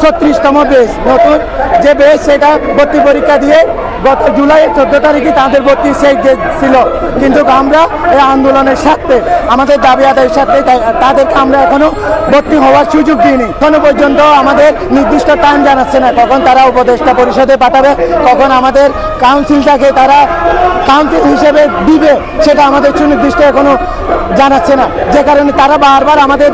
36তম বেচ নতুন যে বেচ সেটা ভর্তি পরীক্ষা দিয়ে গত জুলাই 14 তারিখে তাদের ভর্তি শেষ ছিল, কিন্তু আমরা এই আন্দোলনের স্বার্থে আমাদের দাবি আদায়ের স্বার্থে তাদেরকে আমরা এখনো ভর্তি হওয়ার সুযোগ দিইনি। এখনো পর্যন্ত আমাদের নির্দিষ্ট টাইম জানাচ্ছে না, কখন তারা উপদেষ্টা পরিষদে পাঠাবে, কখন আমাদের কাউন্সিলটাকে তারা কাউন্সিল হিসেবে দিবে, সেটা আমাদের সুনির্দিষ্ট এখনো জানাচ্ছে না, যে কারণে তারা বারবার আমাদের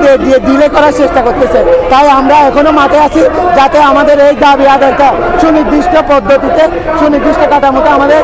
ডিলে করার চেষ্টা করতেছে। তাই আমরা এখনো মাঠে আছি যাতে আমাদের এই দাবি আদায়টা সুনির্দিষ্ট পদ্ধতিতে সুনির্দিষ্ট কাঠামোতে আমাদের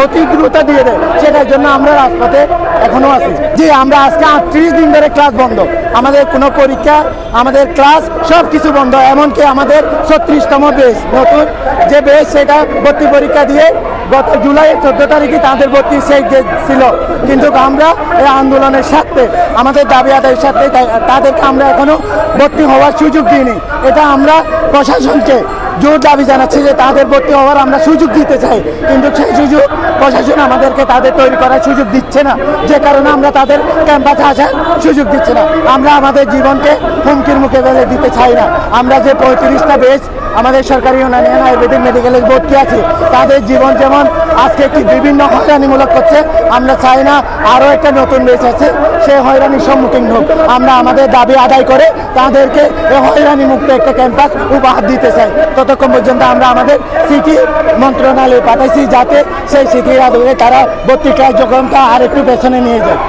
অতি দ্রুত দিয়ে দেয়, সেটার জন্য আমরা রাজপথে এখনো আছি। জি, আমরা আজকে 38 দিন ধরে ক্লাস বন্ধ, আমাদের কোনো পরীক্ষা আমাদের ক্লাস সব কিছু বন্ধ, এমনকি আমাদের 36তম বেচ নতুন যে বেচ সেটা ভর্তি পরীক্ষা দিয়ে গত জুলাই 14 তারিখে তাদের ভর্তি শেষ ছিল, কিন্তু আমরা এই আন্দোলনের স্বার্থে আমাদের দাবি আদায়ের স্বার্থে তাদেরকে আমরা এখনো ভর্তি হওয়ার সুযোগ দিইনি। এটা আমরা প্রশাসনকে জোর দাবি জানাচ্ছি যে তাদের ভর্তি হওয়ার আমরা সুযোগ দিতে চাই, কিন্তু সেই সুযোগ প্রশাসন আমাদেরকে তাদের তৈরি করার সুযোগ দিচ্ছে না, যে কারণে আমরা তাদের ক্যাম্পাসে আসার সুযোগ দিচ্ছে না। আমরা আমাদের জীবনকে হুমকির মুখে ফেলে দিতে চাই না। আমরা যে 35টা বেচ আমাদের সরকারি ইউনানিয়ান আয়ুর্বেদিক মেডিকেলে ভর্তি আছে, তাদের জীবন যেমন আজকে কি বিভিন্ন হয়রানিমূলক করছে, আমরা চাই না আরও একটা নতুন বেচ আছে সে হয়রানির সম্মুখীন হোক। আমরা আমাদের দাবি আদায় করে তাদেরকে এই হয়রানি মুক্ত একটা ক্যাম্পাস উপহার দিতে চাই। ততক্ষণ পর্যন্ত আমরা আমাদের সিটি মন্ত্রণালয়ে পাঠাইছি যাতে সেই সিটির আদলে তারা ভর্তি কার্যক্রমটা আর একটু পেছনে নিয়ে যায়।